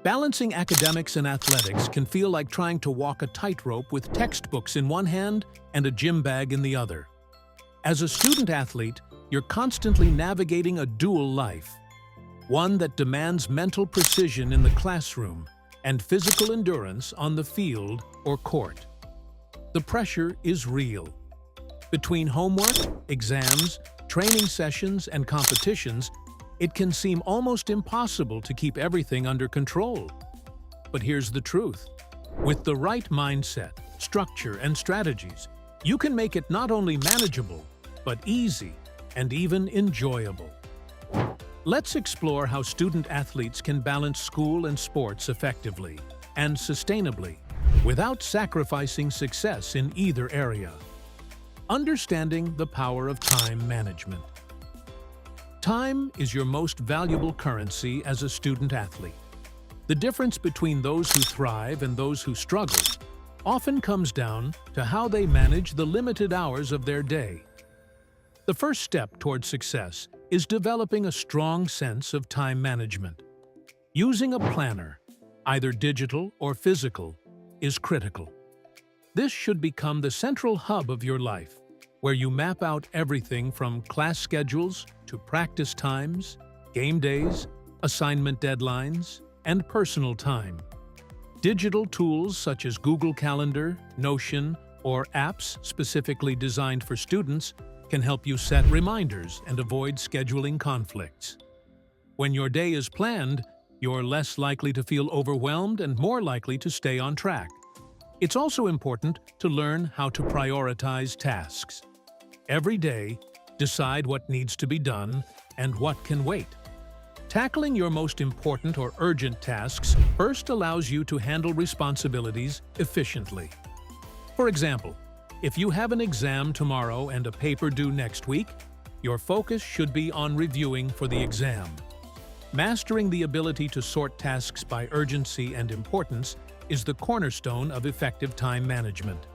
Balancing academics and athletics can feel like trying to walk a tightrope with textbooks in one hand and a gym bag in the other. As a student athlete, you're constantly navigating a dual life, one that demands mental precision in the classroom and physical endurance on the field or court. The pressure is real. Between homework, exams, training sessions, and competitions, it can seem almost impossible to keep everything under control. But here's the truth. With the right mindset, structure, and strategies, you can make it not only manageable, but easy and even enjoyable. Let's explore how student athletes can balance school and sports effectively and sustainably without sacrificing success in either area. Understanding the power of time management. Time is your most valuable currency as a student athlete. The difference between those who thrive and those who struggle often comes down to how they manage the limited hours of their day. The first step toward success is developing a strong sense of time management. Using a planner, either digital or physical, is critical. This should become the central hub of your life, where you map out everything from class schedules to practice times, game days, assignment deadlines, and personal time. Digital tools such as Google Calendar, Notion, or apps specifically designed for students can help you set reminders and avoid scheduling conflicts. When your day is planned, you're less likely to feel overwhelmed and more likely to stay on track. It's also important to learn how to prioritize tasks. Every day, decide what needs to be done and what can wait. Tackling your most important or urgent tasks first allows you to handle responsibilities efficiently. For example, if you have an exam tomorrow and a paper due next week, your focus should be on reviewing for the exam. Mastering the ability to sort tasks by urgency and importance is the cornerstone of effective time management.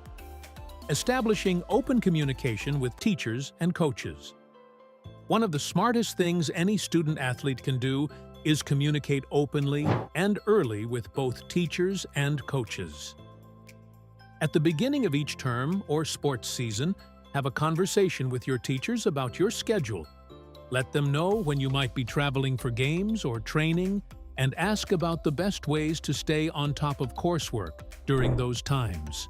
Establishing open communication with teachers and coaches. One of the smartest things any student-athlete can do is communicate openly and early with both teachers and coaches. At the beginning of each term or sports season, have a conversation with your teachers about your schedule. Let them know when you might be traveling for games or training, and ask about the best ways to stay on top of coursework during those times.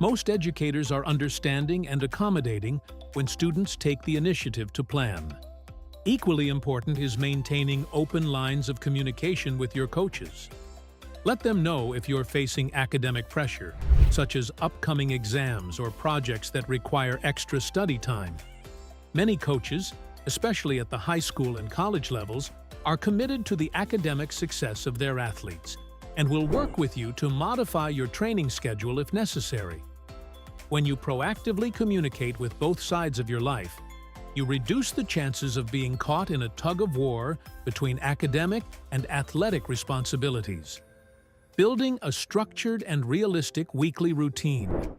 Most educators are understanding and accommodating when students take the initiative to plan. Equally important is maintaining open lines of communication with your coaches. Let them know if you're facing academic pressure, such as upcoming exams or projects that require extra study time. Many coaches, especially at the high school and college levels, are committed to the academic success of their athletes and will work with you to modify your training schedule if necessary. When you proactively communicate with both sides of your life, you reduce the chances of being caught in a tug-of-war between academic and athletic responsibilities. Building a structured and realistic weekly routine.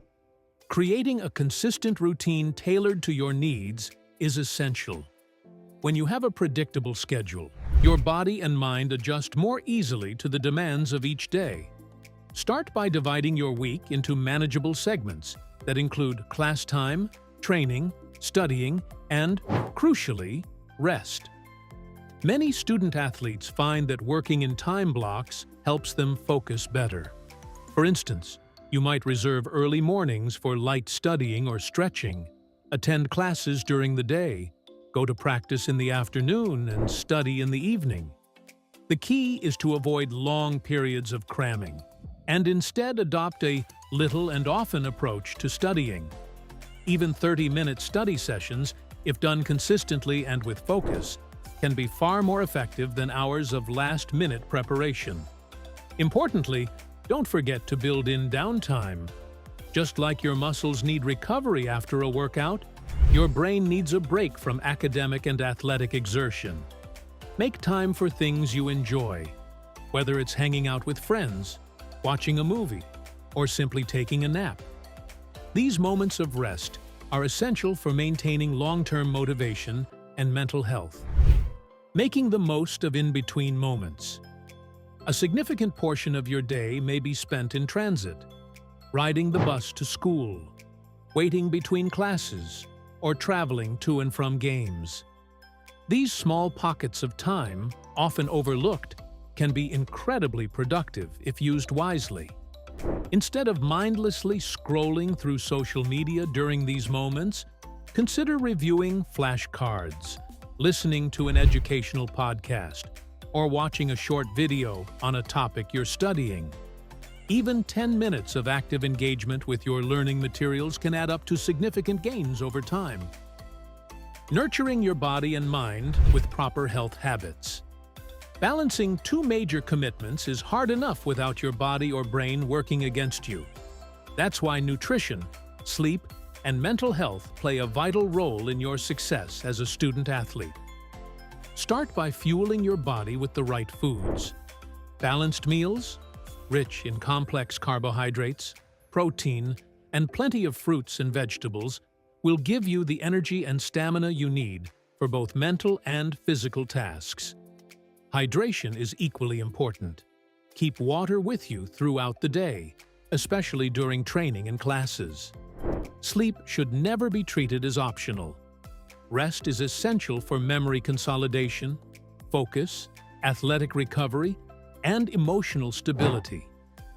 Creating a consistent routine tailored to your needs is essential. When you have a predictable schedule, your body and mind adjust more easily to the demands of each day. Start by dividing your week into manageable segments that include class time, training, studying, and, crucially, rest. Many student athletes find that working in time blocks helps them focus better. For instance, you might reserve early mornings for light studying or stretching, attend classes during the day, go to practice in the afternoon, and study in the evening. The key is to avoid long periods of cramming, and instead adopt a little and often approach to studying. Even 30-minute study sessions, if done consistently and with focus, can be far more effective than hours of last-minute preparation. Importantly, don't forget to build in downtime. Just like your muscles need recovery after a workout, your brain needs a break from academic and athletic exertion. Make time for things you enjoy, whether it's hanging out with friends, watching a movie, or simply taking a nap. These moments of rest are essential for maintaining long-term motivation and mental health. Making the most of in-between moments. A significant portion of your day may be spent in transit, riding the bus to school, waiting between classes, or traveling to and from games. These small pockets of time, often overlooked, can be incredibly productive if used wisely. Instead of mindlessly scrolling through social media during these moments, consider reviewing flashcards, listening to an educational podcast, or watching a short video on a topic you're studying. Even 10 minutes of active engagement with your learning materials can add up to significant gains over time. Nurturing your body and mind with proper health habits. Balancing two major commitments is hard enough without your body or brain working against you. That's why nutrition, sleep, and mental health play a vital role in your success as a student-athlete. Start by fueling your body with the right foods. Balanced meals, rich in complex carbohydrates, protein, and plenty of fruits and vegetables, will give you the energy and stamina you need for both mental and physical tasks. Hydration is equally important. Keep water with you throughout the day, especially during training and classes. Sleep should never be treated as optional. Rest is essential for memory consolidation, focus, athletic recovery, and emotional stability.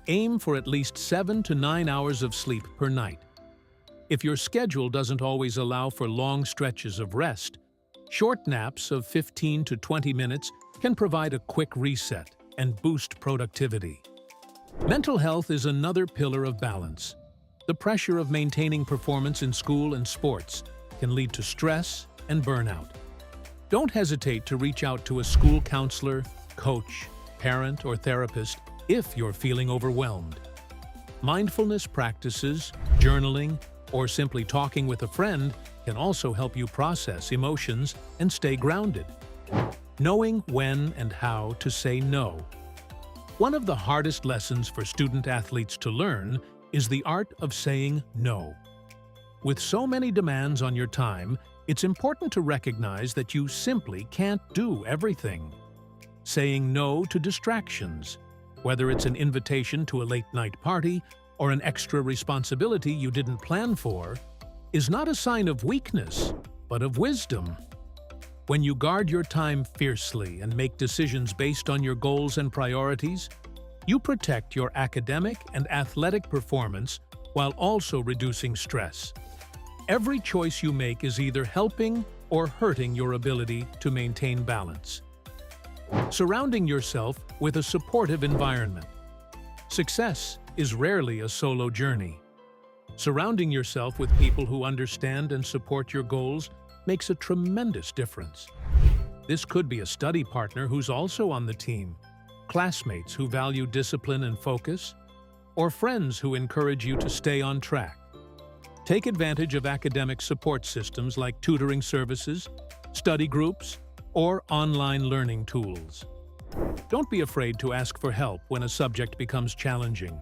Aim for at least 7 to 9 hours of sleep per night. If your schedule doesn't always allow for long stretches of rest, short naps of 15 to 20 minutes can provide a quick reset and boost productivity. Mental health is another pillar of balance. The pressure of maintaining performance in school and sports can lead to stress and burnout. Don't hesitate to reach out to a school counselor, coach, parent, or therapist if you're feeling overwhelmed. Mindfulness practices, journaling, or simply talking with a friend can also help you process emotions and stay grounded. Knowing when and how to say no. One of the hardest lessons for student athletes to learn is the art of saying no. With so many demands on your time, it's important to recognize that you simply can't do everything. Saying no to distractions, whether it's an invitation to a late-night party or an extra responsibility you didn't plan for, is not a sign of weakness, but of wisdom. When you guard your time fiercely and make decisions based on your goals and priorities, you protect your academic and athletic performance while also reducing stress. Every choice you make is either helping or hurting your ability to maintain balance. Surrounding yourself with a supportive environment. Success is rarely a solo journey. Surrounding yourself with people who understand and support your goals makes a tremendous difference. This could be a study partner who's also on the team, classmates who value discipline and focus, or friends who encourage you to stay on track. Take advantage of academic support systems like tutoring services, study groups, or online learning tools. Don't be afraid to ask for help when a subject becomes challenging.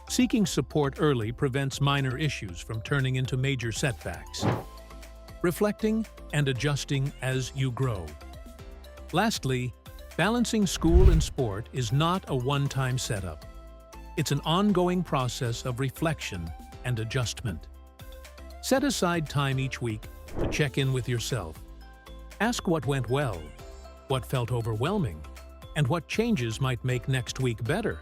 Seeking support early prevents minor issues from turning into major setbacks. Reflecting and adjusting as you grow. Lastly, balancing school and sport is not a one-time setup. It's an ongoing process of reflection and adjustment. Set aside time each week to check in with yourself. Ask what went well, what felt overwhelming, and what changes might make next week better.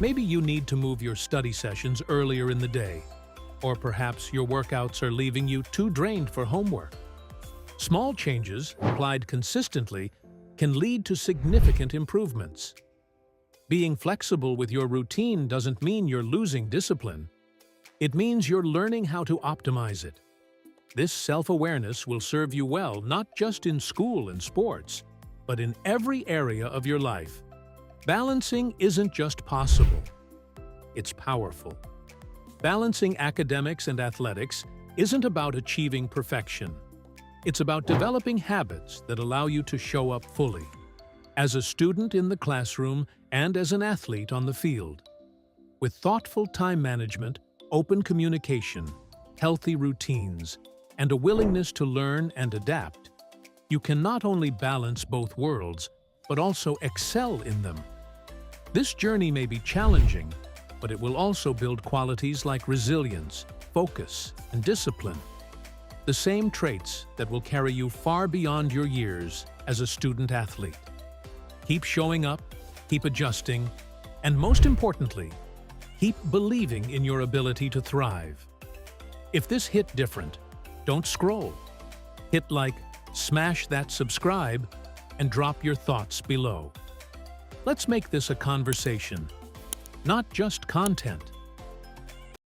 Maybe you need to move your study sessions earlier in the day, or perhaps your workouts are leaving you too drained for homework. Small changes, applied consistently, can lead to significant improvements. Being flexible with your routine doesn't mean you're losing discipline. It means you're learning how to optimize it. This self-awareness will serve you well not just in school and sports, but in every area of your life. Balancing isn't just possible, it's powerful. Balancing academics and athletics isn't about achieving perfection. It's about developing habits that allow you to show up fully, as a student in the classroom and as an athlete on the field. With thoughtful time management, open communication, healthy routines, and a willingness to learn and adapt, you can not only balance both worlds, but also excel in them. This journey may be challenging, but it will also build qualities like resilience, focus, and discipline. The same traits that will carry you far beyond your years as a student athlete. Keep showing up, keep adjusting, and most importantly, keep believing in your ability to thrive. If this hit different, don't scroll. Hit like, smash that subscribe, and drop your thoughts below. Let's make this a conversation, not just content.